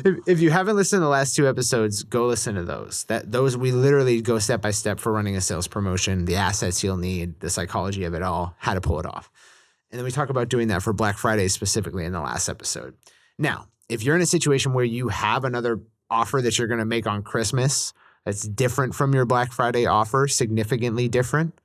If you haven't listened to the last 2 episodes, go listen to those. Those we literally go step by step for running a sales promotion, the assets you'll need, the psychology of it all, how to pull it off. And then we talk about doing that for Black Friday specifically in the last episode. Now, if you're in a situation where you have another offer that you're going to make on Christmas that's different from your Black Friday offer, significantly different,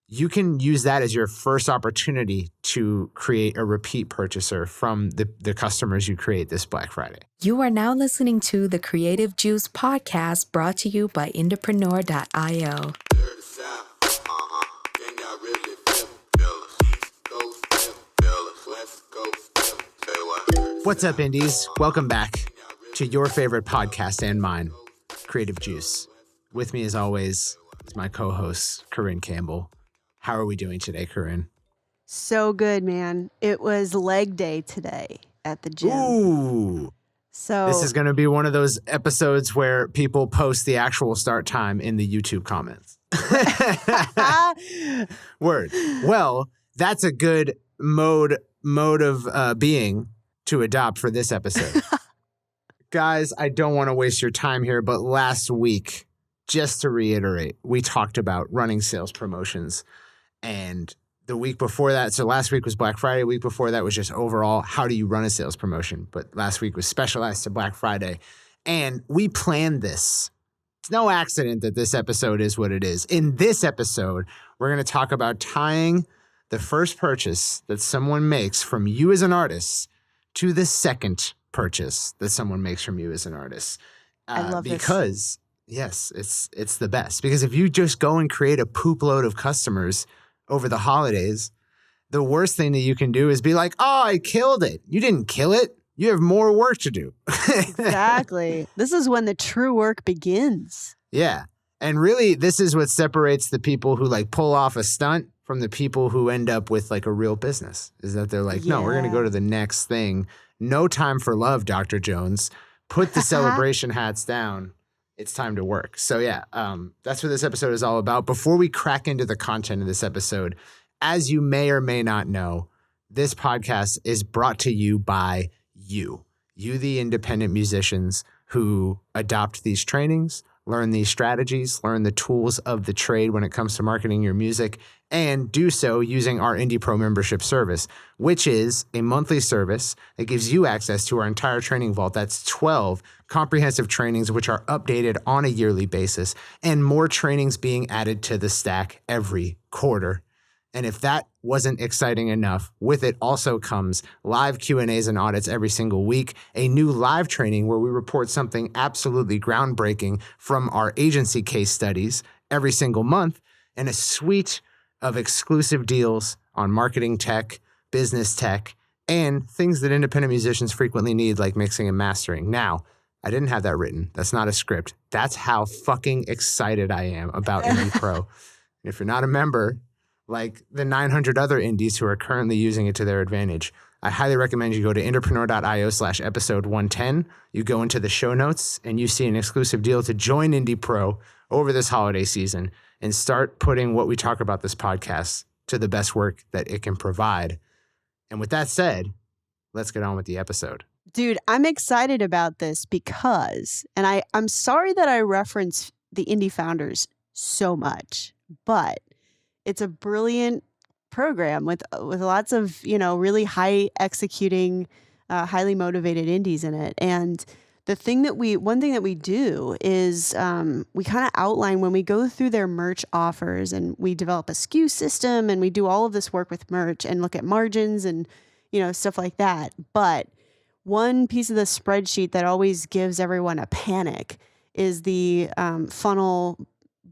you can use that as your first opportunity to create a repeat purchaser from the customers you create this Black Friday. You are now listening to the Creative Juice podcast brought to you by Entrepreneur.io. What's up, Indies? Welcome back to your favorite podcast and mine, Creative Juice. With me, as always, is my co-host, Corrin Campbell. How are we doing today, Corrin? So good, man. It was leg day today at the gym. Ooh. So this is going to be one of those episodes where people post the actual start time in the YouTube comments. Word. Well, that's a good mode of being to adopt for this episode. Guys, I don't want to waste your time here, but last week, just to reiterate, we talked about running sales promotions. And the week before that, so last week was Black Friday. Week before that was just overall, how do you run a sales promotion? But last week was specialized to Black Friday. And we planned this. It's no accident that this episode is what it is. In this episode, we're going to talk about tying the first purchase that someone makes from you as an artist to the second purchase that someone makes from you as an artist. I love because, yes, it's the best. Because if you just go and create a poop load of customers over the holidays, the worst thing that you can do is be like, oh, I killed it. You didn't kill it. You have more work to do. Exactly. This is when the true work begins. Yeah. And really, this is what separates the people who like pull off a stunt from the people who end up with like a real business, is that they're like, no, we're going to go to the next thing. No time for love, Dr. Jones. Put the celebration hats down. It's time to work. So yeah, that's what this episode is all about. Before we crack into the content of this episode, as you may or may not know, this podcast is brought to you by you, the independent musicians who adopt these trainings, learn these strategies, learn the tools of the trade when it comes to marketing your music, and do so using our Indie Pro membership service, which is a monthly service that gives you access to our entire training vault. That's 12 comprehensive trainings, which are updated on a yearly basis, and more trainings being added to the stack every quarter. And if that wasn't exciting enough, with it also comes live Q&As and audits every single week, a new live training where we report something absolutely groundbreaking from our agency case studies every single month, and a suite of exclusive deals on marketing tech, business tech, and things that independent musicians frequently need, like mixing and mastering. Now, I didn't have that written. That's not a script. That's how fucking excited I am about Indie Pro. And if you're not a member, like the 900 other indies who are currently using it to their advantage, I highly recommend you go to entrepreneur.io/episode 110. You go into the show notes and you see an exclusive deal to join Indie Pro over this holiday season and start putting what we talk about this podcast to the best work that it can provide. And with that said, let's get on with the episode. Dude, I'm excited about this because, and I'm sorry that I reference the indie founders so much, but it's a brilliant program with lots of, really high executing, highly motivated indies in it. And one thing that we do is we kind of outline when we go through their merch offers, and we develop a SKU system, and we do all of this work with merch and look at margins and, stuff like that. But one piece of the spreadsheet that always gives everyone a panic is the funnel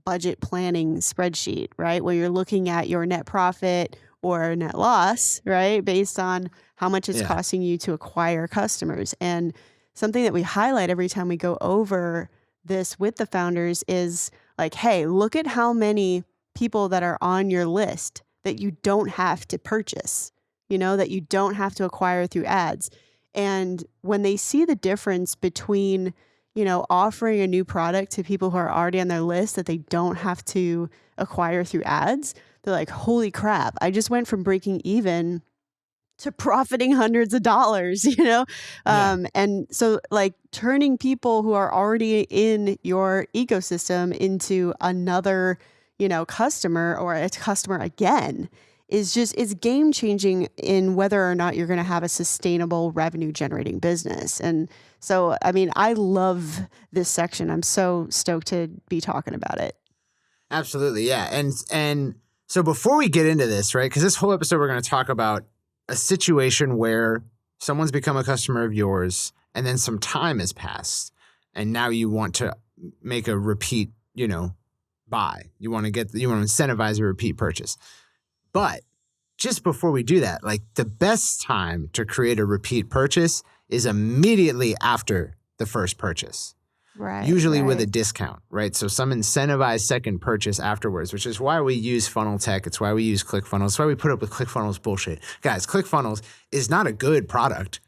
budget planning spreadsheet, right? Where you're looking at your net profit or net loss, right? Based on how much it's costing you to acquire customers. And something that we highlight every time we go over this with the founders is like, hey, look at how many people that are on your list that you don't have to purchase, that you don't have to acquire through ads. And when they see the difference between offering a new product to people who are already on their list that they don't have to acquire through ads, they're like, holy crap, I just went from breaking even to profiting hundreds of dollars, And so like turning people who are already in your ecosystem into another, customer or a customer again is game changing in whether or not you're going to have a sustainable revenue generating business. And so, I mean, I love this section. I'm so stoked to be talking about it. Absolutely. Yeah. And so before we get into this, right, because this whole episode, we're going to talk about a situation where someone's become a customer of yours and then some time has passed and now you want to make a repeat, buy. You want to incentivize a repeat purchase. But just before we do that, like the best time to create a repeat purchase is immediately after the first purchase. Right. Usually with a discount, right? So some incentivized second purchase afterwards, which is why we use funnel tech. It's why we use ClickFunnels. It's why we put up with ClickFunnels bullshit. Guys, ClickFunnels is not a good product.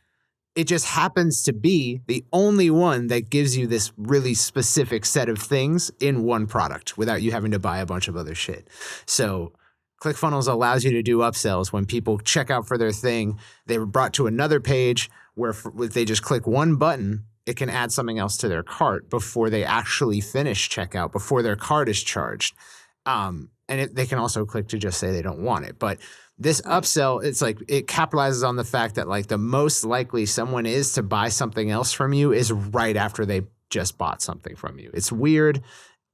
It just happens to be the only one that gives you this really specific set of things in one product without you having to buy a bunch of other shit. So ClickFunnels allows you to do upsells. When people check out for their thing, they were brought to another page where if they just click one button, it can add something else to their cart before they actually finish checkout, before their cart is charged. They can also click to just say they don't want it. But this upsell, it's like it capitalizes on the fact that like the most likely someone is to buy something else from you is right after they just bought something from you. It's weird.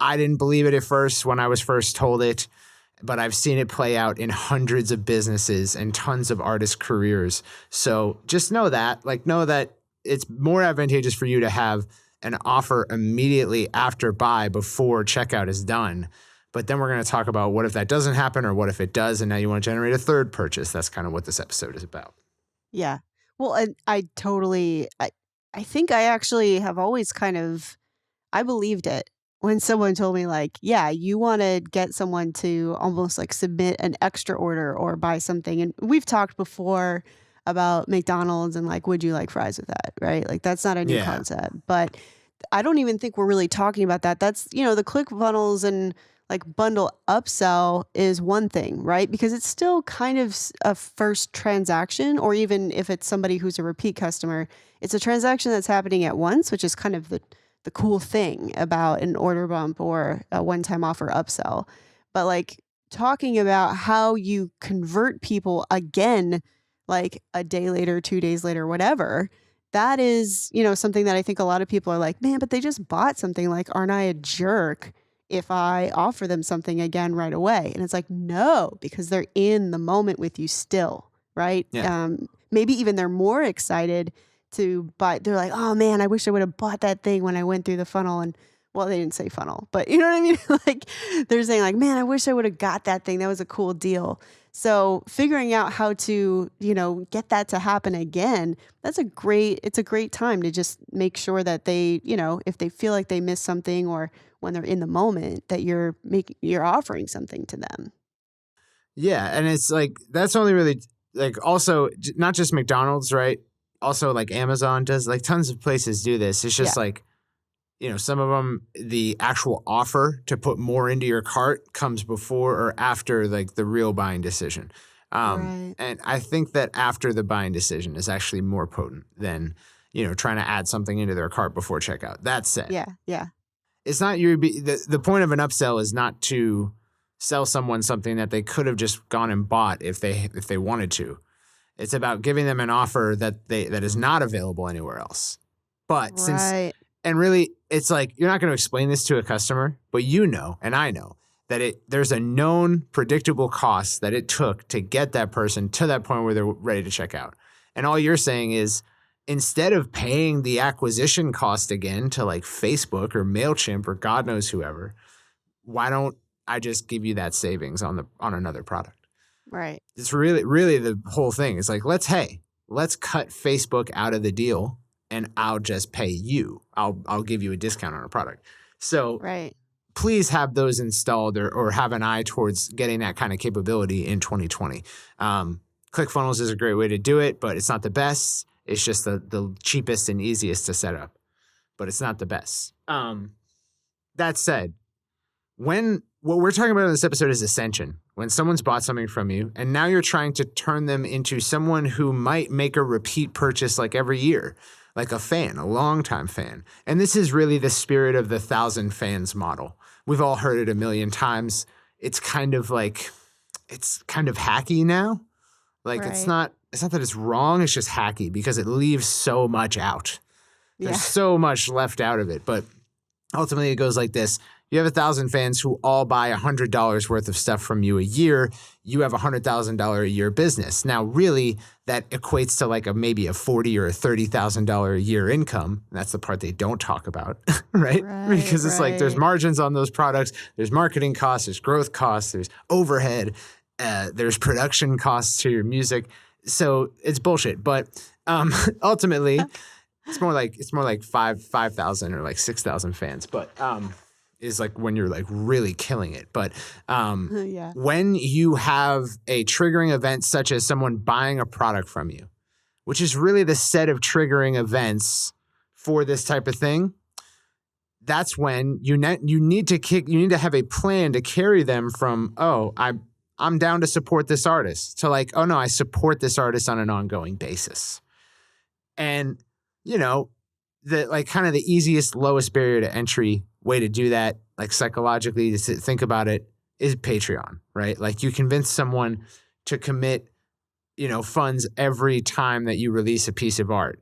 I didn't believe it at first when I was first told it, but I've seen it play out in hundreds of businesses and tons of artist careers. So just know that it's more advantageous for you to have an offer immediately after buy before checkout is done. But then we're going to talk about what if that doesn't happen or what if it does and now you want to generate a third purchase. That's kind of what this episode is about. Yeah. Well, I think I actually have always I believed it when someone told me like, yeah, you want to get someone to almost like submit an extra order or buy something. And we've talked before about McDonald's and like, would you like fries with that? Right? Like that's not a new concept, but I don't even think we're really talking about that. That's, the ClickFunnels and like bundle upsell is one thing, right? Because it's still kind of a first transaction, or even if it's somebody who's a repeat customer, it's a transaction that's happening at once, which is kind of the cool thing about an order bump or a one-time offer upsell. But like talking about how you convert people again, like a day later, 2 days later, whatever, that is, something that I think a lot of people are like, man, but they just bought something. Like, aren't I a jerk if I offer them something again right away? And it's like, no, because they're in the moment with you still, right? Yeah. Maybe even they're more excited to buy. They're like, oh man, I wish I would have bought that thing when I went through the funnel. And well, they didn't say funnel, but you know what I mean? Like they're saying like, man, I wish I would have got that thing. That was a cool deal. So figuring out how to, get that to happen again, it's a great time to just make sure that they, if they feel like they missed something or when they're in the moment, that you're offering something to them. Yeah. And it's like, that's only really like also not just McDonald's, right? Also like Amazon does, like tons of places do this. It's just like, some of them, the actual offer to put more into your cart comes before or after like the real buying decision. Right. And I think that after the buying decision is actually more potent than, trying to add something into their cart before checkout. That said, Yeah. it's not the point of an upsell is not to sell someone something that they could have just gone and bought if they wanted to. It's about giving them an offer that is not available anywhere else. But and really, it's like you're not going to explain this to a customer, but and I know that there's a known predictable cost that it took to get that person to that point where they're ready to check out. And all you're saying is instead of paying the acquisition cost again to like Facebook or MailChimp or God knows whoever, why don't I just give you that savings on another product? Right. It's really the whole thing. It's like, let's cut Facebook out of the deal and I'll just pay you. I'll give you a discount on a product. So please have those installed or have an eye towards getting that kind of capability in 2020. ClickFunnels is a great way to do it, but it's not the best. It's just the cheapest and easiest to set up, but it's not the best. That said, what we're talking about in this episode is ascension, when someone's bought something from you and now you're trying to turn them into someone who might make a repeat purchase like every year, like a fan, a longtime fan. And this is really the spirit of the 1,000 fans model. We've all heard it a million times. It's kind of hacky now. Like Right. it's not that it's wrong, it's just hacky because it leaves so much out. There's Yeah. so much left out of it. But ultimately it goes like this. You have 1,000 fans who all buy $100 worth of stuff from you a year. You have a $100,000 a year business. Now, really, that equates to like maybe a $40,000 or a $30,000 a year income. That's the part they don't talk about, right? Because it's like there's Right. margins on those products. There's marketing costs. There's growth costs. There's overhead. There's production costs to your music. So it's bullshit. But ultimately, it's more like 5,000 or like 6,000 fans. But is like when you're like really killing it. But Yeah. when you have a triggering event such as someone buying a product from you, which is really the set of triggering events for this type of thing, that's when you need to have a plan to carry them from, oh, I'm down to support this artist, to like, oh no, I support this artist on an ongoing basis. And the like kind of the easiest, lowest barrier to entry way to do that, like psychologically, to think about it, is Patreon, right? Like you convince someone to commit, funds every time that you release a piece of art.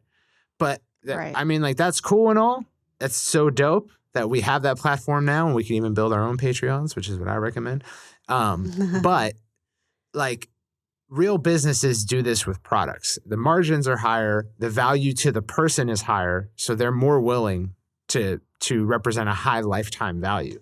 But Right. I mean, like that's cool and all. That's so dope that we have that platform now, and we can even build our own Patreons, which is what I recommend. But like real businesses do this with products. The margins are higher, the value to the person is higher, so they're more willing to represent a high lifetime value.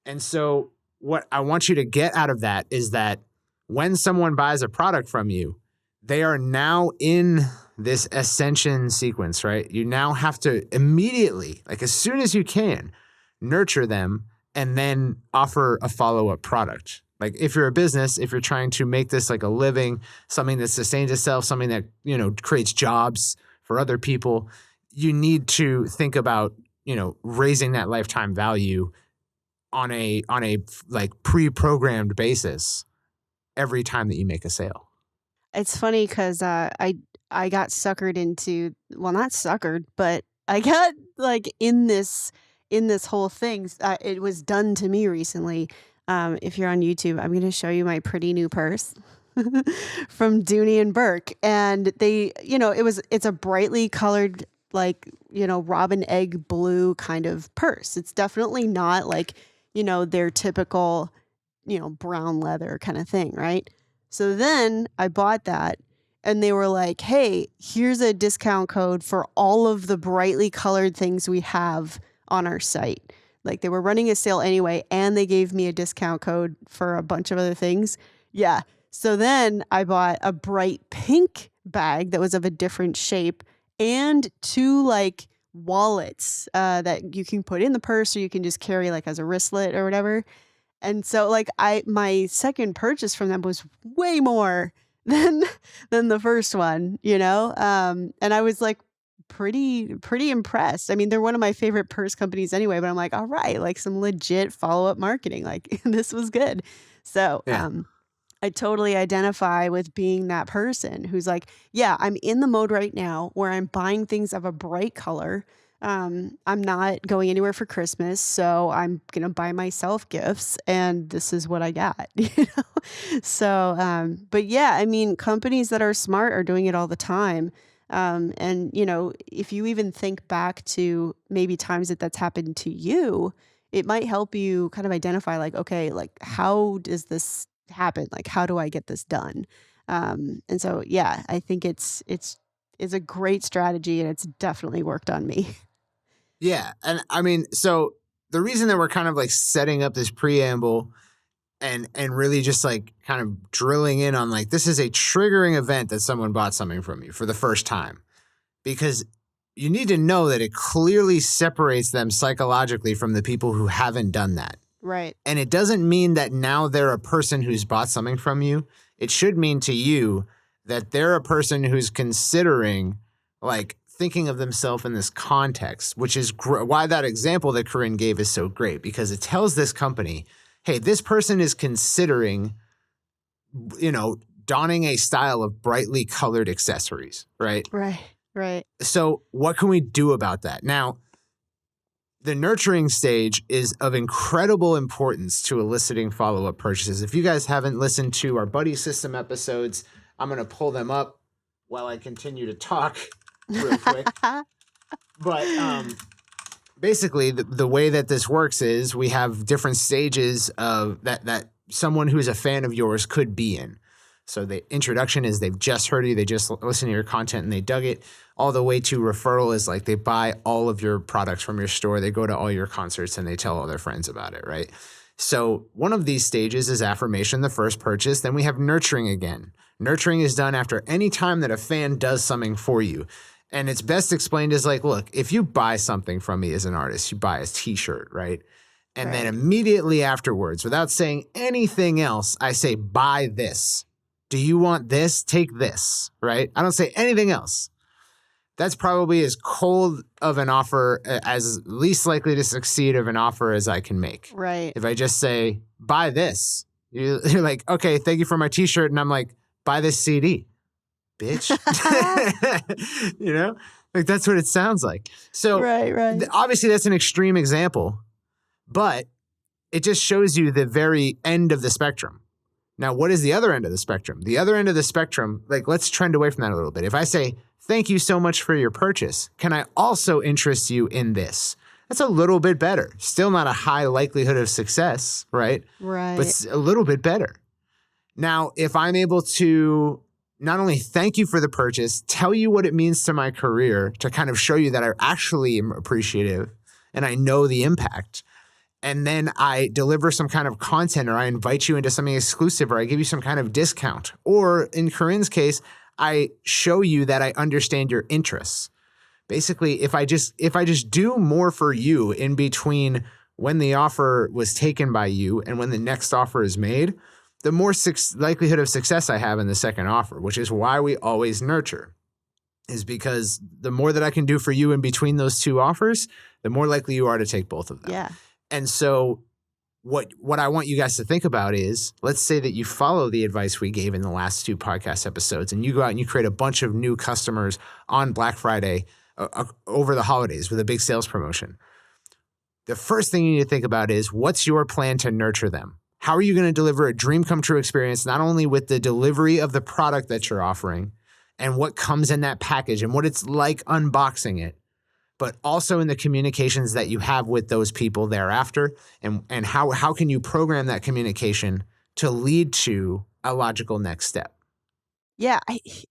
And so what I want you to get out of that is that when someone buys a product from you, they are now in this ascension sequence, right? You now have to immediately, like as soon as you can, nurture them and then offer a follow-up product. Like if you're a business, if you're trying to make this like a living, something that sustains itself, something that, creates jobs for other people, you need to think about, raising that lifetime value on a like pre-programmed basis every time that you make a sale. It's funny because I got suckered into, well, not suckered, but I got like in this whole thing. It was done to me recently. If you're on YouTube, I'm going to show you my pretty new purse from Dooney and Burke, and they, it's a brightly colored like robin egg blue kind of purse. It's definitely not like their typical brown leather kind of thing, right? So then I bought that and they were like, hey, here's a discount code for all of the brightly colored things we have on our site. Like they were running a sale anyway, and they gave me a discount code for a bunch of other things. Yeah. So then I bought a bright pink bag that was of a different shape and 2 like wallets that you can put in the purse or you can just carry like as a wristlet or whatever. And so like my second purchase from them was way more than the first one, and I was like pretty impressed. I mean, they're one of my favorite purse companies anyway, but I'm like, all right, like some legit follow-up marketing. Like this was good. So Yeah. I totally identify with being that person who's like, yeah, I'm in the mode right now where I'm buying things of a bright color. I'm not going anywhere for Christmas, so I'm going to buy myself gifts, and this is what I got, So, but yeah, I mean, companies that are smart are doing it all the time. And if you even think back to maybe times that's happened to you, it might help you kind of identify like, okay, like how does this happen? Like, how do I get this done? And so, yeah, I think it's a great strategy, and it's definitely worked on me. Yeah. And I mean, so the reason that we're kind of like setting up this preamble and really just like kind of drilling in on like, this is a triggering event that someone bought something from you for the first time, because you need to know that it clearly separates them psychologically from the people who haven't done that. Right. And it doesn't mean that now they're a person who's bought something from you. It should mean to you that they're a person who's considering like thinking of themselves in this context, which is why that example that Corrin gave is so great, because it tells this company, hey, this person is considering donning a style of brightly colored accessories, right? Right. So what can we do about that? Now, the nurturing stage is of incredible importance to eliciting follow-up purchases. If you guys haven't listened to our buddy system episodes, I'm going to pull them up while I continue to talk real quick. But basically, the way that this works is we have different stages of that someone who's a fan of yours could be in. So the introduction is they've just heard you, they just listened to your content and they dug it. All the way to referral is like they buy all of your products from your store, they go to all your concerts and they tell all their friends about it, right? So one of these stages is affirmation, the first purchase. Then we have nurturing again. Nurturing is done after any time that a fan does something for you. And it's best explained as like, look, if you buy something from me as an artist, you buy a t-shirt, right? And then immediately afterwards, without saying anything else, I say, buy this. Do you want this? Take this, right? I don't say anything else. That's probably as cold of an offer, as least likely to succeed of an offer as I can make. Right. If I just say, buy this, you're like, okay, thank you for my t-shirt. And I'm like, buy this CD, bitch. Like that's what it sounds like. So right. Obviously that's an extreme example, but it just shows you the very end of the spectrum. Now, what is the other end of the spectrum? The other end of the spectrum, like let's trend away from that a little bit. If I say, thank you so much for your purchase, can I also interest you in this? That's a little bit better. Still not a high likelihood of success, right? Right. But it's a little bit better. Now, if I'm able to not only thank you for the purchase, tell you what it means to my career to kind of show you that I actually am appreciative and I know the impact, and then I deliver some kind of content or I invite you into something exclusive or I give you some kind of discount, or in Corrin's case, I show you that I understand your interests. Basically, if I just do more for you in between when the offer was taken by you and when the next offer is made, the more likelihood of success I have in the second offer, which is why we always nurture, is because the more that I can do for you in between those two offers, the more likely you are to take both of them. Yeah. And so what I want you guys to think about is, let's say that you follow the advice we gave in the last two podcast episodes and you go out and you create a bunch of new customers on Black Friday over the holidays with a big sales promotion. The first thing you need to think about is, what's your plan to nurture them? How are you going to deliver a dream come true experience, not only with the delivery of the product that you're offering and what comes in that package and what it's like unboxing it, but also in the communications that you have with those people thereafter, and how can you program that communication to lead to a logical next step? Yeah,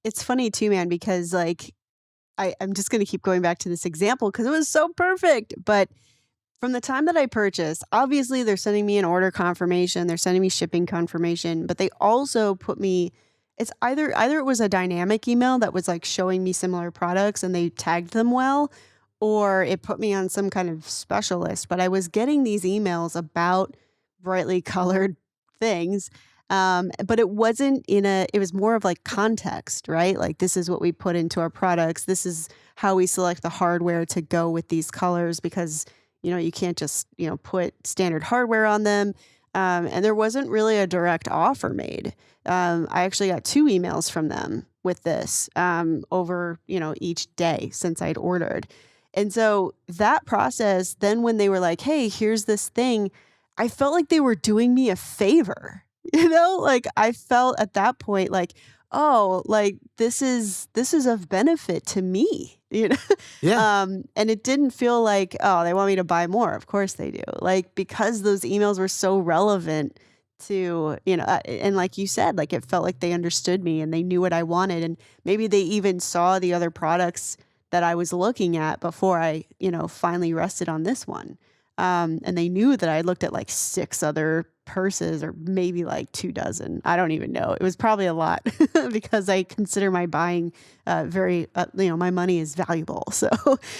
it's funny too, man, because like I'm just going to keep going back to this example because it was so perfect. But from the time that I purchased, obviously they're sending me an order confirmation, they're sending me shipping confirmation, but they also put me, it's either it was a dynamic email that was like showing me similar products and they tagged them well, or it put me on some kind of specialist. But I was getting these emails about brightly colored things. But it wasn't it was more of like context, right? Like, this is what we put into our products. This is how we select the hardware to go with these colors, because, you can't just, put standard hardware on them. And there wasn't really a direct offer made. I actually got 2 emails from them with this over, each day since I'd ordered. And so that process, then when they were like, hey, here's this thing, I felt like they were doing me a favor. Like I felt at that point like, oh, like this is of benefit to me, Yeah. And it didn't feel like, oh, they want me to buy more. Of course they do. Like, because those emails were so relevant to, and like you said, like it felt like they understood me and they knew what I wanted. And maybe they even saw the other products that I was looking at before I, finally rested on this one. And they knew that I looked at like 6 other purses, or maybe like 2 dozen. I don't even know. It was probably a lot because I consider my buying very, my money is valuable. So,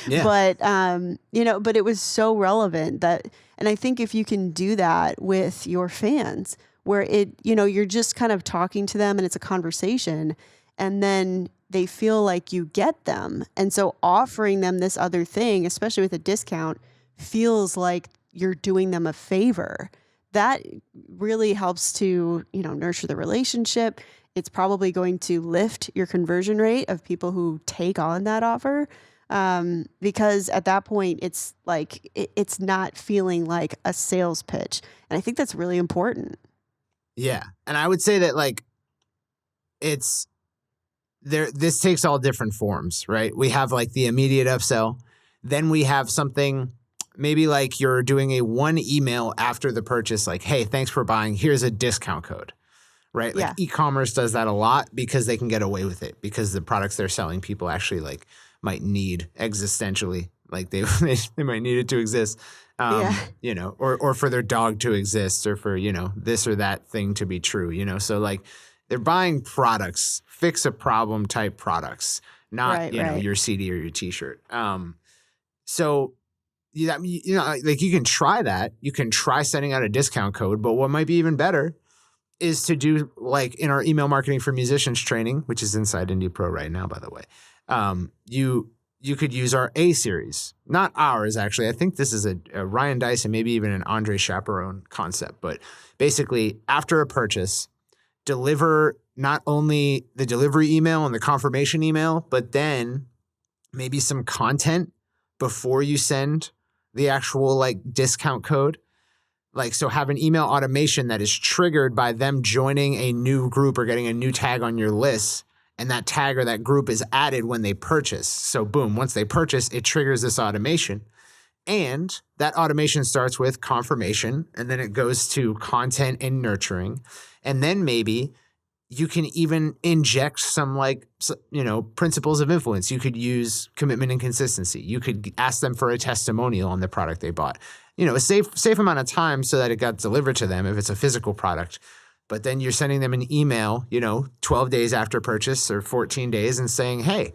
Yeah. but it was so relevant that, and I think if you can do that with your fans, where you're just kind of talking to them and it's a conversation, and then they feel like you get them. And so offering them this other thing, especially with a discount, feels like you're doing them a favor. that really helps to, nurture the relationship. It's probably going to lift your conversion rate of people who take on that offer. Because at that point, it's like, it's not feeling like a sales pitch. And I think that's really important. Yeah. And I would say that like it's there, this takes all different forms, right? We have like the immediate upsell. Then we have something maybe like you're doing a one email after the purchase, like, hey, thanks for buying. Here's a discount code, right? Like e-commerce does that a lot because they can get away with it because the products they're selling people actually like might need existentially, like they might need it to exist, or for their dog to exist or for, this or that thing to be true, so like they're buying products, fix a problem type products, not, your CD or your t-shirt. So like you can try that. You can try sending out a discount code, but what might be even better is to do like in our email marketing for musicians training, which is inside Indie Pro right now, by the way. You could use our A series, not ours actually. I think this is a Ryan Dice and maybe even an Andre Chaperone concept, but basically after a purchase, deliver not only the delivery email and the confirmation email, but then maybe some content before you send the actual like discount code. Like, so have an email automation that is triggered by them joining a new group or getting a new tag on your list. And that tag or that group is added when they purchase. So boom, once they purchase, it triggers this automation. And that automation starts with confirmation, and then it goes to content and nurturing. And then maybe you can even inject some principles of influence. You could use commitment and consistency. You could ask them for a testimonial on the product they bought. A safe amount of time so that it got delivered to them if it's a physical product. But then you're sending them an email, 12 days after purchase or 14 days and saying, hey,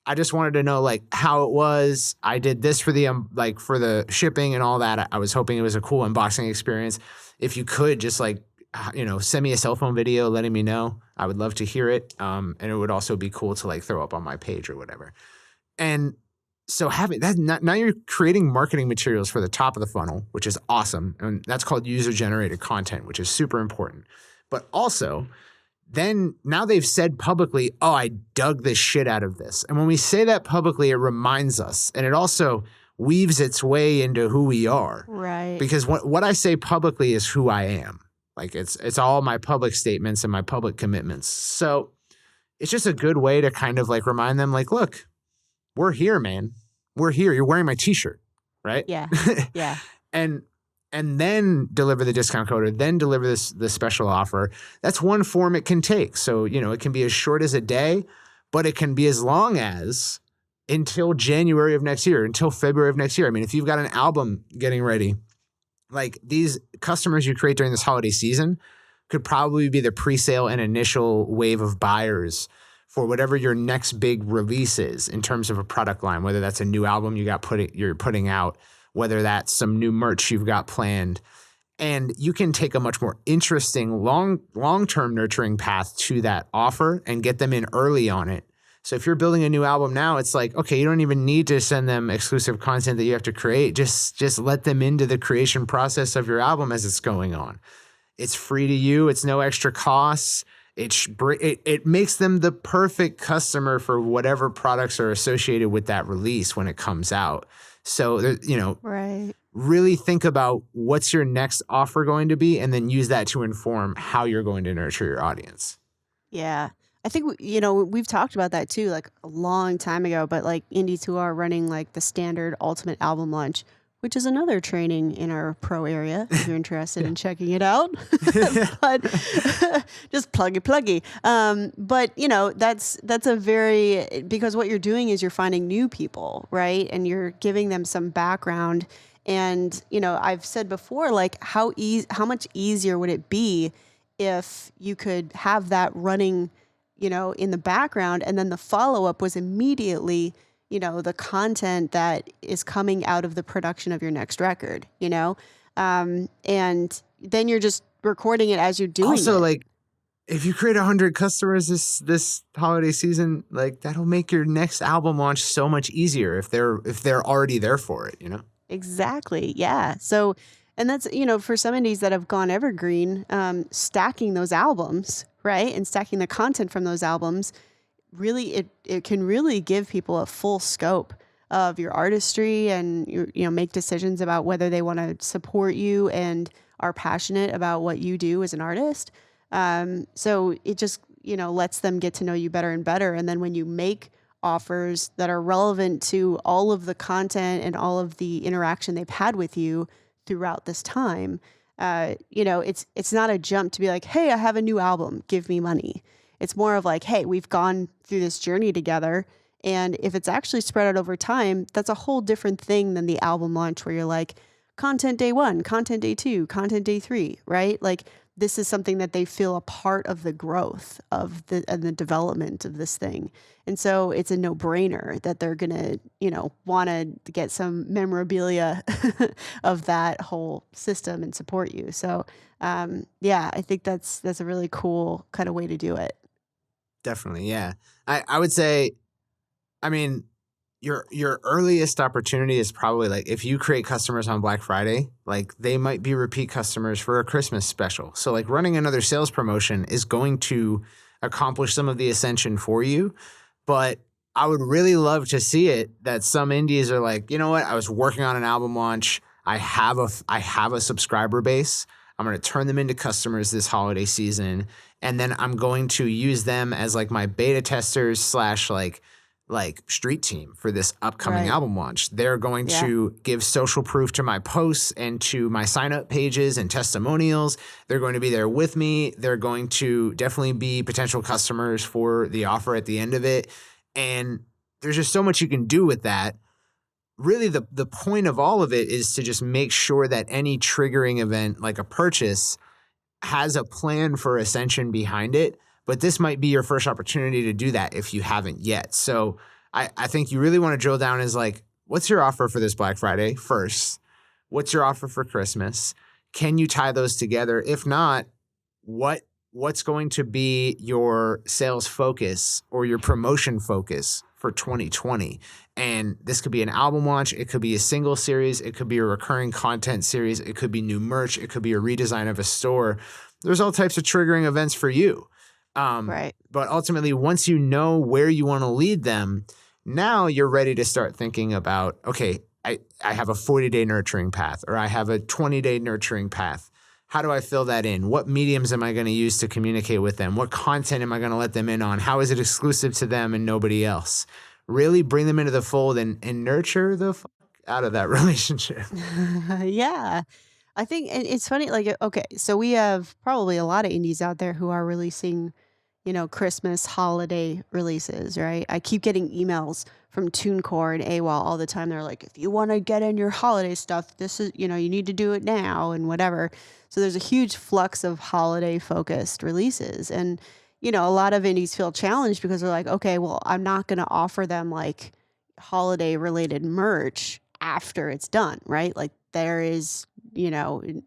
I just wanted to know like how it was. I did this for the for the shipping and all that. I was hoping it was a cool unboxing experience. If you could just send me a cell phone video letting me know. I would love to hear it. And it would also be cool to like throw up on my page or whatever. And so having that, now you're creating marketing materials for the top of the funnel, which is awesome. And that's called user-generated content, which is super important. But also, then now they've said publicly, oh, I dug the shit out of this. And when we say that publicly, it reminds us. And it also weaves its way into who we are. Right. Because what I say publicly is who I am. Like it's all my public statements and my public commitments. So it's just a good way to kind of like remind them like, look, we're here, man. We're here. You're wearing my t-shirt, right? Yeah. Yeah. And then deliver the discount code or then deliver this special offer. That's one form it can take. So, it can be as short as a day, but it can be as long as until January of next year, until February of next year. I mean, if you've got an album getting ready, like these customers you create during this holiday season could probably be the pre-sale and initial wave of buyers for whatever your next big release is in terms of a product line, whether that's a new album you're putting out, whether that's some new merch you've got planned. And you can take a much more interesting long-term nurturing path to that offer and get them in early on it. So if you're building a new album now, it's like, okay, you don't even need to send them exclusive content that you have to create. Just let them into the creation process of your album as it's going on. It's free to you. It's no extra costs. It makes them the perfect customer for whatever products are associated with that release when it comes out. So, right. Really think about what's your next offer going to be and then use that to inform how you're going to nurture your audience. Yeah. I think, we've talked about that too, like a long time ago, but like Indie 2 are running like the standard ultimate album launch, which is another training in our pro area if you're interested in checking it out. But just pluggy. But that's a very, because what you're doing is you're finding new people, right? And you're giving them some background. And, I've said before, like how much easier would it be if you could have that running, in the background, and then the follow-up was immediately the content that is coming out of the production of your next record, and then you're just recording it as you're doing it. Also, like, if you create 100 customers this holiday season, like that'll make your next album launch so much easier if they're already there for it, Exactly. Yeah. So And that's, for some indies that have gone evergreen, stacking those albums, right? And stacking the content from those albums, really, it can really give people a full scope of your artistry and, make decisions about whether they want to support you and are passionate about what you do as an artist. So it just, lets them get to know you better and better. And then when you make offers that are relevant to all of the content and all of the interaction they've had with you throughout this time, it's not a jump to be like, hey, I have a new album, give me money. It's more of like, hey, we've gone through this journey together. And if it's actually spread out over time, that's a whole different thing than the album launch where you're like, content day 1, content day 2, content day 3, right? Like this is something that they feel a part of the growth of the development of this thing. And so it's a no-brainer that they're going to, want to get some memorabilia of that whole system and support you. So, I think that's a really cool kind of way to do it. Definitely. Yeah. I would say, I mean, your earliest opportunity is probably like if you create customers on Black Friday, like they might be repeat customers for a Christmas special. So like running another sales promotion is going to accomplish some of the ascension for you. But I would really love to see it that some indies are like, you know what? I was working on an album launch. I have a subscriber base. I'm going to turn them into customers this holiday season. And then I'm going to use them as like my beta testers / like street team for this upcoming album launch. They're going to give social proof to my posts and to my sign up pages and testimonials. They're going to be there with me. They're going to definitely be potential customers for the offer at the end of it. And there's just so much you can do with that. Really, the point of all of it is to just make sure that any triggering event like a purchase has a plan for ascension behind it. But this might be your first opportunity to do that if you haven't yet. So I think you really want to drill down is like, what's your offer for this Black Friday first? What's your offer for Christmas? Can you tie those together? If not, what's going to be your sales focus or your promotion focus for 2020? And this could be an album launch. It could be a single series. It could be a recurring content series. It could be new merch. It could be a redesign of a store. There's all types of triggering events for you. Right. But ultimately, once you know where you want to lead them, now you're ready to start thinking about, okay, I have a 40-day nurturing path, or I have a 20-day nurturing path. How do I fill that in? What mediums am I going to use to communicate with them? What content am I going to let them in on? How is it exclusive to them and nobody else? Really bring them into the fold and nurture the fuck out of that relationship. Yeah. I think and it's funny, like, okay, so we have probably a lot of indies out there who are releasing, Christmas holiday releases, right? I keep getting emails from TuneCore and AWOL all the time. They're like, if you want to get in your holiday stuff, this is, you need to do it now and whatever. So there's a huge flux of holiday focused releases. And, a lot of indies feel challenged because they're like, okay, well, I'm not going to offer them like holiday related merch after it's done, right? Like there is,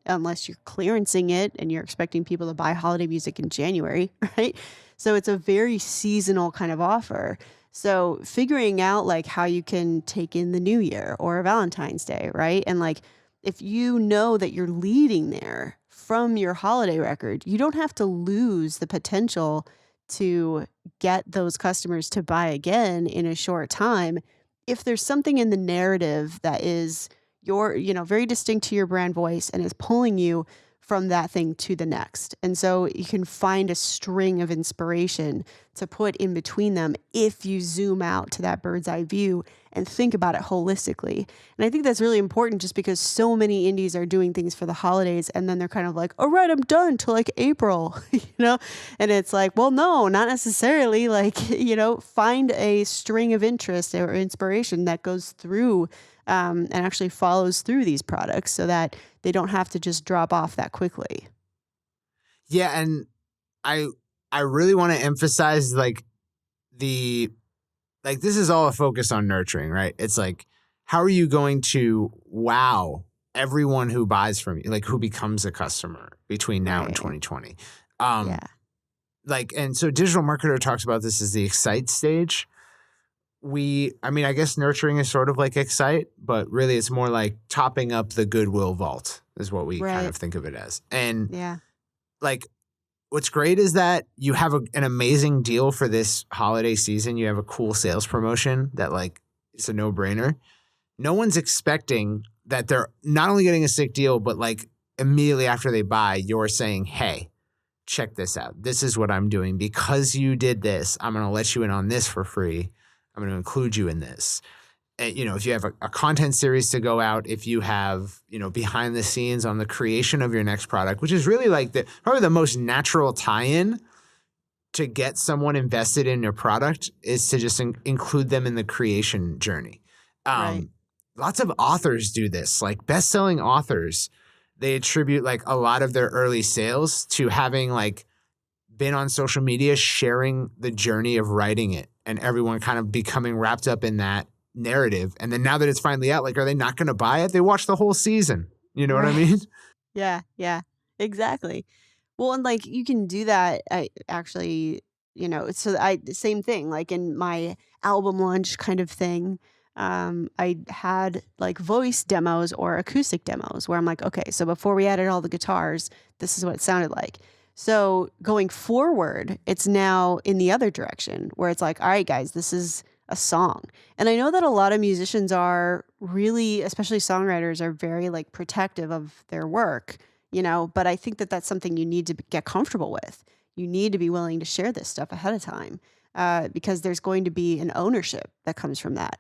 unless you're clearancing it and you're expecting people to buy holiday music in January, right? So it's a very seasonal kind of offer. So figuring out like how you can take in the new year or Valentine's Day, right? And like if you know that you're leading there from your holiday record, you don't have to lose the potential to get those customers to buy again in a short time if there's something in the narrative that is very distinct to your brand voice and is pulling you from that thing to the next. And so you can find a string of inspiration to put in between them if you zoom out to that bird's eye view and think about it holistically. And I think that's really important just because so many indies are doing things for the holidays and then they're kind of like, all right, I'm done till like April, And it's like, well, no, not necessarily. Like, find a string of interest or inspiration that goes through and actually follows through these products so that they don't have to just drop off that quickly. Yeah, and I really want to emphasize this is all a focus on nurturing, right? It's like, how are you going to wow everyone who buys from you, like who becomes a customer between now and 2020? And so Digital Marketer talks about this as the excite stage. I guess nurturing is sort of like Excite, but really it's more like topping up the goodwill vault is what we kind Right. of think of it as. And Yeah. like, what's great is that you have an amazing deal for this holiday season. You have a cool sales promotion that like, it's a no-brainer. No one's expecting that they're not only getting a sick deal, but like immediately after they buy, you're saying, hey, check this out. This is what I'm doing. Because you did this, I'm going to let you in on this for free. I'm going to include you in this. And, if you have a content series to go out, if you have, behind the scenes on the creation of your next product, which is really like probably the most natural tie-in to get someone invested in your product is to just include them in the creation journey. Right. Lots of authors do this, like best-selling authors. They attribute like a lot of their early sales to having like been on social media, sharing the journey of writing it and everyone kind of becoming wrapped up in that narrative. And then now that it's finally out, like, are they not going to buy it? They watched the whole season. You know what I mean? Yeah, yeah, exactly. Well, and like you can do that. I actually, same thing. Like in my album launch kind of thing, I had like voice demos or acoustic demos where I'm like, okay, so before we added all the guitars, this is what it sounded like. So going forward, it's now in the other direction where it's like, all right, guys, this is a song. And I know that a lot of musicians are really, especially songwriters, are very like protective of their work, but I think that that's something you need to get comfortable with. You need to be willing to share this stuff ahead of time because there's going to be an ownership that comes from that.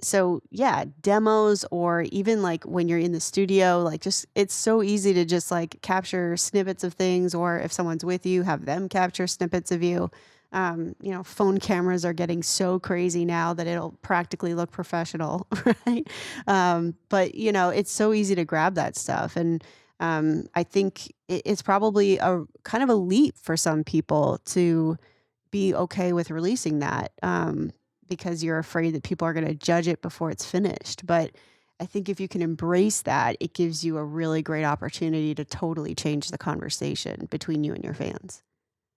So yeah, demos or even like when you're in the studio, like just it's so easy to just like capture snippets of things, or if someone's with you, have them capture snippets of you. Phone cameras are getting so crazy now that it'll practically look professional, right? But it's so easy to grab that stuff, and I think it's probably a kind of a leap for some people to be okay with releasing that. Because you're afraid that people are going to judge it before it's finished. But I think if you can embrace that, it gives you a really great opportunity to totally change the conversation between you and your fans.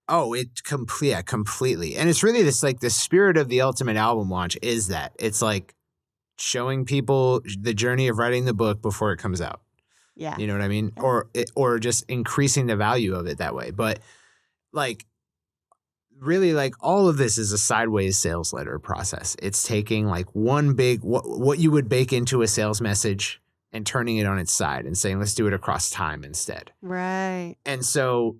Oh, completely. And it's really this like the spirit of the ultimate album launch is that it's like showing people the journey of writing the book before it comes out. Yeah. You know what I mean? Yeah. Or just increasing the value of it that way. But like, really, like all of this is a sideways sales letter process. It's taking like one big what you would bake into a sales message and turning it on its side and saying, let's do it across time instead. Right. And so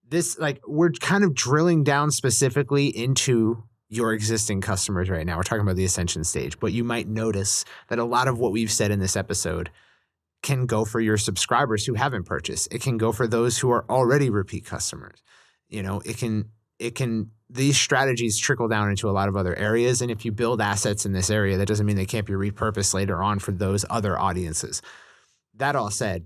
this, like, we're kind of drilling down specifically into your existing customers right now. We're talking about the ascension stage, but you might notice that a lot of what we've said in this episode can go for your subscribers who haven't purchased. It can go for those who are already repeat customers. These strategies trickle down into a lot of other areas. And if you build assets in this area, that doesn't mean they can't be repurposed later on for those other audiences. That all said,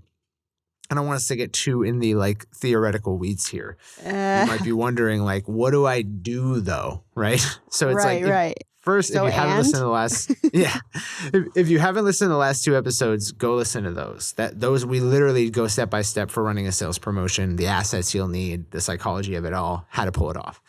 I don't want us to get too in the like theoretical weeds here. You might be wondering, like, what do I do though? Right. So it's right. First, if you haven't listened to the last, if you haven't listened to the last 2 episodes, go listen to those. Those we literally go step by step for running a sales promotion, the assets you'll need, the psychology of it all, how to pull it off.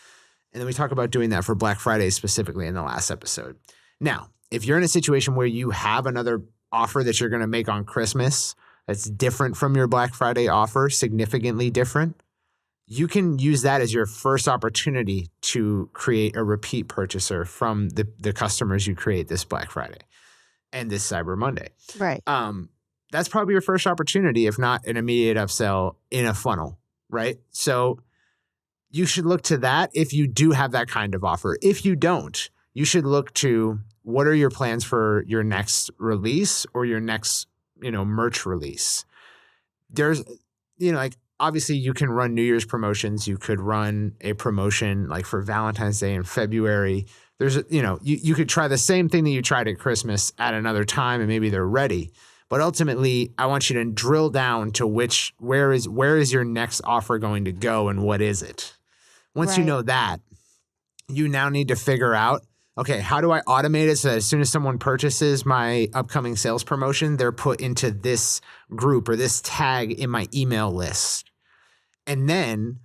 And then we talk about doing that for Black Friday specifically in the last episode. Now, if you're in a situation where you have another offer that you're going to make on Christmas that's different from your Black Friday offer, significantly different, you can use that as your first opportunity to create a repeat purchaser from the customers you create this Black Friday and this Cyber Monday. Right. That's probably your first opportunity, if not an immediate upsell in a funnel, right? So you should look to that if you do have that kind of offer. If you don't, you should look to what are your plans for your next release or your next, merch release. There's, like, obviously, you can run New Year's promotions. You could run a promotion like for Valentine's Day in February. There's, you could try the same thing that you tried at Christmas at another time, and maybe they're ready. But ultimately, I want you to drill down to where is your next offer going to go, and what is it? Once you know that, you now need to figure out, okay, how do I automate it so that as soon as someone purchases my upcoming sales promotion, they're put into this group or this tag in my email list? And then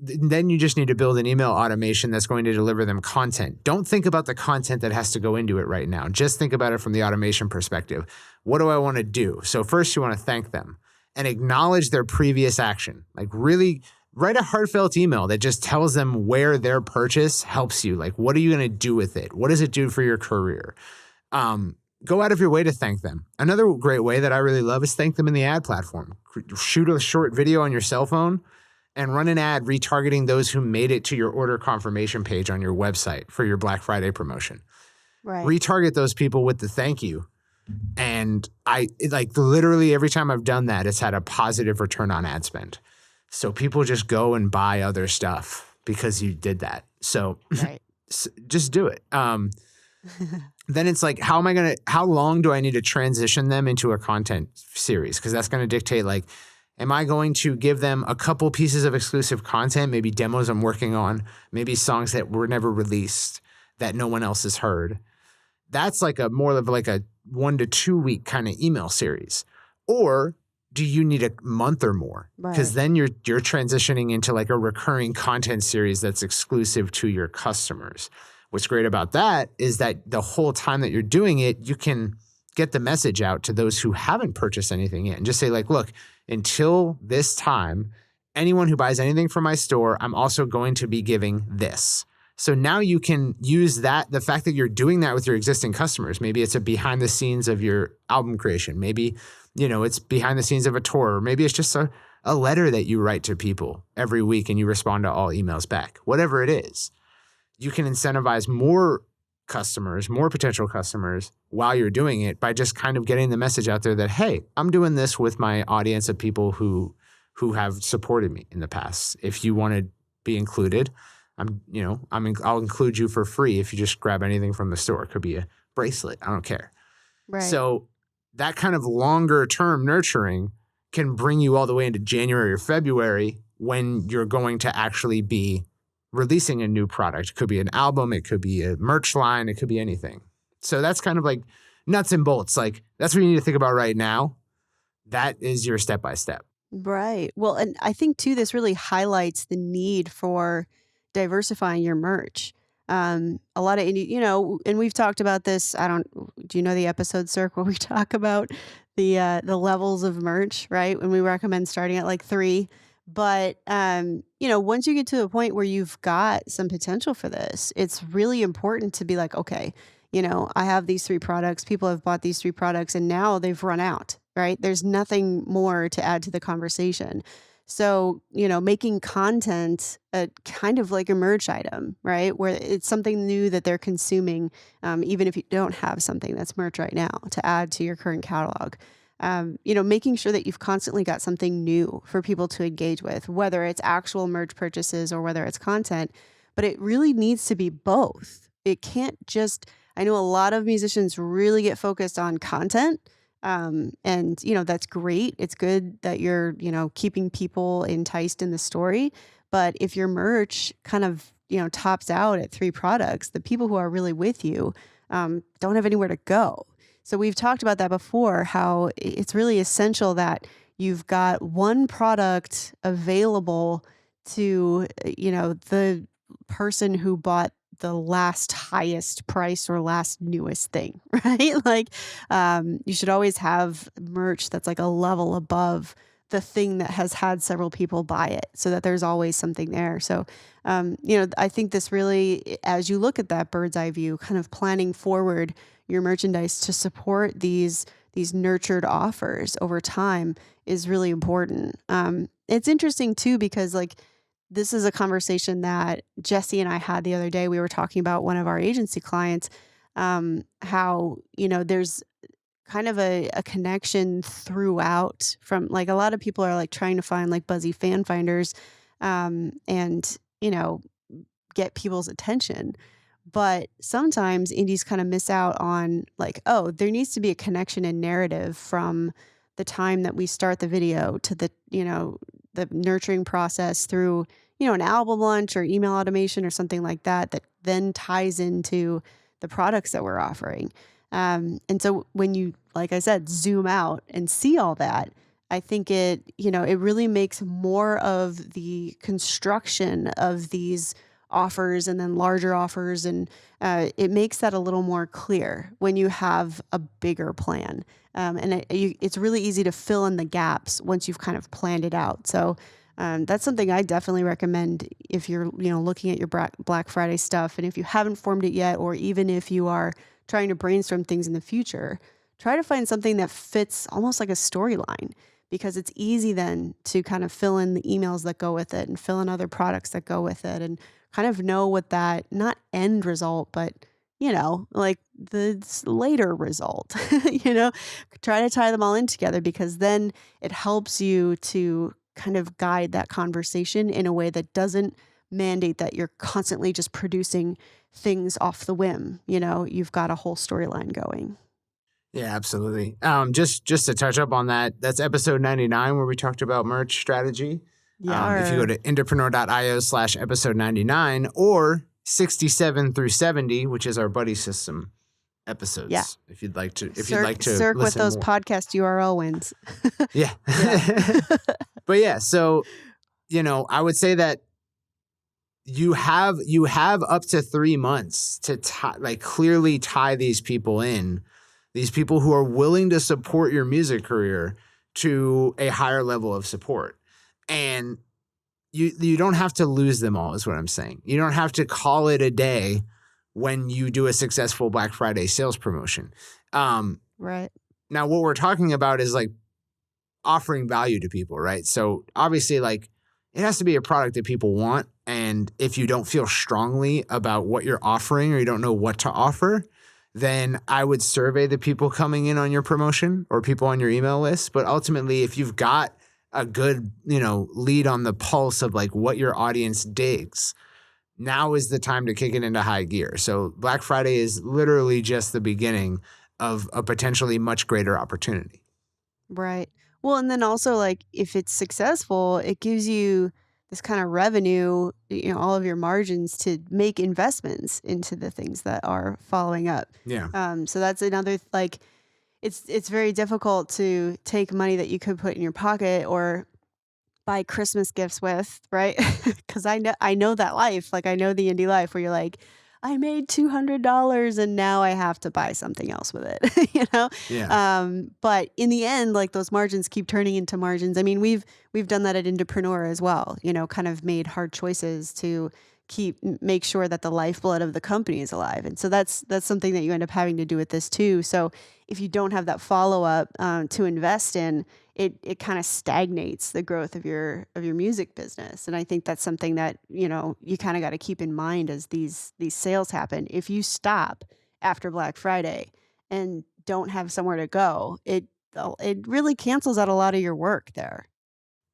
then you just need to build an email automation that's going to deliver them content. Don't think about the content that has to go into it right now. Just think about it from the automation perspective. What do I want to do? So first you want to thank them and acknowledge their previous action. Like really write a heartfelt email that just tells them where their purchase helps you. Like, what are you going to do with it? What does it do for your career? Go out of your way to thank them. Another great way that I really love is thank them in the ad platform. Shoot a short video on your cell phone and run an ad retargeting those who made it to your order confirmation page on your website for your Black Friday promotion. Right. Retarget those people with the thank you. And literally every time I've done that, it's had a positive return on ad spend. So people just go and buy other stuff because you did that. So Right. just do it. Then it's like, how long do I need to transition them into a content series? Because that's going to dictate, like, am I going to give them a couple pieces of exclusive content, maybe demos I'm working on, maybe songs that were never released that no one else has heard? That's like more of a 1 to 2 week kind of email series. Or do you need a month or more? Because then you're transitioning into like a recurring content series that's exclusive to your customers. What's great about that is that the whole time that you're doing it, you can get the message out to those who haven't purchased anything yet and just say, like, look, until this time, anyone who buys anything from my store, I'm also going to be giving this. So now you can use that, the fact that you're doing that with your existing customers. Maybe it's a behind the scenes of your album creation. Maybe, it's behind the scenes of a tour. Or maybe it's just a letter that you write to people every week and you respond to all emails back. Whatever it is, you can incentivize more customers, more potential customers while you're doing it by just kind of getting the message out there that, hey, I'm doing this with my audience of people who have supported me in the past. If you want to be included, I'll include you for free if you just grab anything from the store. It could be a bracelet. I don't care. Right. So that kind of longer term nurturing can bring you all the way into January or February when you're going to actually be releasing a new product. It could be an album. It could be a merch line. It could be anything. So that's kind of like nuts and bolts. Like that's what you need to think about right now. That is your step-by-step. Right. Well, and I think too, this really highlights the need for diversifying your merch. A lot of indie, and we've talked about this. Do you know the episode, Cirque, where we talk about the levels of merch, right? When we recommend starting at like 3. But, once you get to a point where you've got some potential for this, it's really important to be like, okay, I have these 3 products. People have bought these 3 products and now they've run out, right? There's nothing more to add to the conversation. So, making content a kind of like a merch item, right? Where it's something new that they're consuming, even if you don't have something that's merch right now to add to your current catalog. Making sure that you've constantly got something new for people to engage with, whether it's actual merch purchases or whether it's content, but it really needs to be both. It can't just, I know a lot of musicians really get focused on content. And that's great. It's good that you're, keeping people enticed in the story. But if your merch kind of, tops out at 3 products, the people who are really with you, don't have anywhere to go. So we've talked about that before, how it's really essential that you've got one product available to, the person who bought the last highest price or last newest thing, right? Like, you should always have merch that's like a level above the thing that has had several people buy it so that there's always something there. So, I think this really, as you look at that bird's eye view, kind of planning forward your merchandise to support these nurtured offers over time is really important. It's interesting too, because like, this is a conversation that Jesse and I had the other day. We were talking about one of our agency clients, how, there's kind of a connection throughout from like a lot of people are like trying to find like buzzy fan finders, and, get people's attention. But sometimes indies kind of miss out on like, oh, there needs to be a connection and narrative from the time that we start the video to the, the nurturing process through, an album launch or email automation or something like that, that then ties into the products that we're offering. And so when you, like I said, zoom out and see all that, I think it really makes more of the construction of these offers and then larger offers, and it makes that a little more clear when you have a bigger plan. It's really easy to fill in the gaps once you've kind of planned it out. So that's something I definitely recommend if you're looking at your Black Friday stuff, and if you haven't formed it yet, or even if you are trying to brainstorm things in the future, try to find something that fits almost like a storyline, because it's easy then to kind of fill in the emails that go with it and fill in other products that go with it, and kind of know what that, not end result, but like the later result, try to tie them all in together, because then it helps you to kind of guide that conversation in a way that doesn't mandate that you're constantly just producing things off the whim. You've got a whole storyline going. Yeah, absolutely. Just to touch up on that, that's episode 99 where we talked about merch strategy. Yeah. If you go to entrepreneur.io/episode 99 or 67 through 70, which is our buddy system episodes. Yeah. If you'd like to Circ with those more. podcast URL wins. Yeah. But yeah, so I would say that you have up to 3 months to clearly tie these people in, these people who are willing to support your music career to a higher level of support. And you don't have to lose them all, is what I'm saying. You don't have to call it a day when you do a successful Black Friday sales promotion. Right. Now, what we're talking about is like offering value to people, right? So obviously, like, it has to be a product that people want. And if you don't feel strongly about what you're offering, or you don't know what to offer, then I would survey the people coming in on your promotion or people on your email list. But ultimately, if you've got a good, lead on the pulse of like what your audience digs, now is the time to kick it into high gear. So Black Friday is literally just the beginning of a potentially much greater opportunity. Right. Well, and then also, like, if it's successful, it gives you this kind of revenue, all of your margins to make investments into the things that are following up. Yeah. So that's another, like, it's very difficult to take money that you could put in your pocket or buy Christmas gifts with, right? Because I know that life. Like, I know the indie life where you're like, I made $200 and now I have to buy something else with it, Yeah. But in the end, like, those margins keep turning into margins. I mean, we've done that at Indepreneur as well, kind of made hard choices to make sure that the lifeblood of the company is alive. And so that's something that you end up having to do with this too. So if you don't have that follow-up to invest in, it kind of stagnates the growth of your music business. And I think that's something that, you kind of got to keep in mind as these sales happen. If you stop after Black Friday and don't have somewhere to go, it really cancels out a lot of your work there.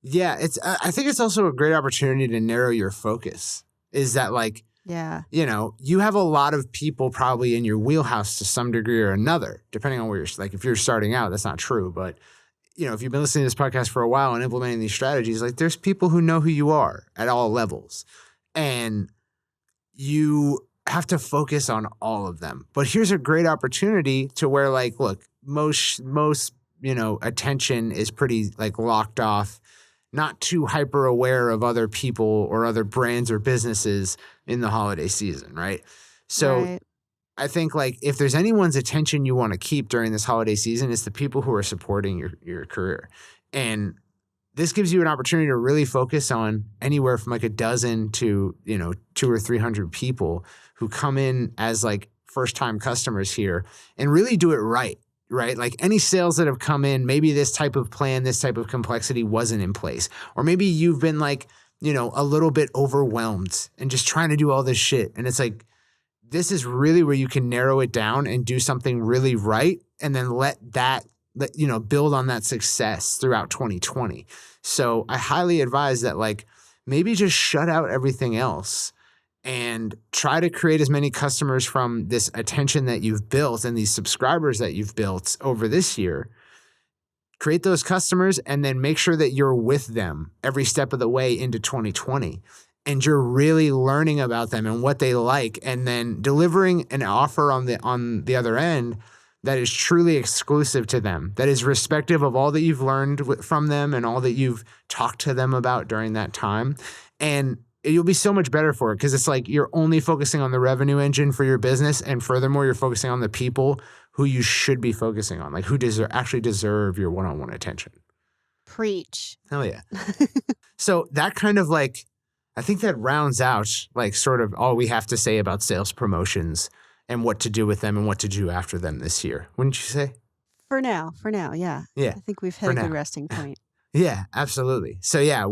Yeah, I think it's also a great opportunity to narrow your focus. Is that like, yeah, you have a lot of people probably in your wheelhouse to some degree or another, depending on where you're, like, if you're starting out, that's not true. But, if you've been listening to this podcast for a while and implementing these strategies, like, there's people who know who you are at all levels, and you have to focus on all of them. But here's a great opportunity to where, like, look, most attention is pretty, like, locked off, not too hyper aware of other people or other brands or businesses in the holiday season, right? So right. I think, like, if there's anyone's attention you want to keep during this holiday season, it's the people who are supporting your career. And this gives you an opportunity to really focus on anywhere from like a dozen to, 200 or 300 people who come in as like first-time customers here and really do it right? Like, any sales that have come in, maybe this type of plan, this type of complexity wasn't in place. Or maybe you've been like, a little bit overwhelmed and just trying to do all this shit. And it's like, this is really where you can narrow it down and do something really right. And then let build on that success throughout 2020. So I highly advise that, like, maybe just shut out everything else and try to create as many customers from this attention that you've built and these subscribers that you've built over this year. Create those customers and then make sure that you're with them every step of the way into 2020. And you're really learning about them and what they like, and then delivering an offer on the other end that is truly exclusive to them, that is respective of all that you've learned from them and all that you've talked to them about during that time. And you'll be so much better for it because it's like you're only focusing on the revenue engine for your business. And furthermore, you're focusing on the people who you should be focusing on, like who actually deserve your one-on-one attention. Preach. Hell yeah. So that kind of like, I think that rounds out like sort of all we have to say about sales promotions and what to do with them and what to do after them this year. Wouldn't you say? For now, yeah. Yeah. I think we've hit a good resting point. Yeah, absolutely. So yeah,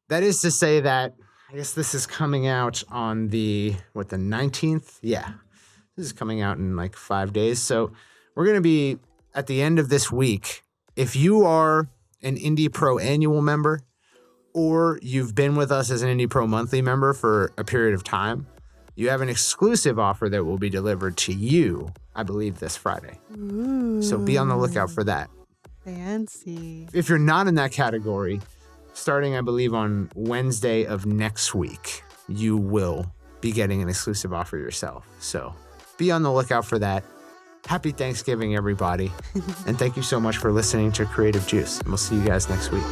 that is to say that I guess this is coming out on the 19th? Yeah. This is coming out in like 5 days. So we're going to be at the end of this week. If you are an Indie Pro annual member or you've been with us as an Indie Pro monthly member for a period of time, you have an exclusive offer that will be delivered to you, I believe, this Friday. Ooh. So be on the lookout for that. Fancy. If you're not in that category, starting, I believe, on Wednesday of next week, you will be getting an exclusive offer yourself. So be on the lookout for that. Happy Thanksgiving, everybody. And thank you so much for listening to Creative Juice. And we'll see you guys next week.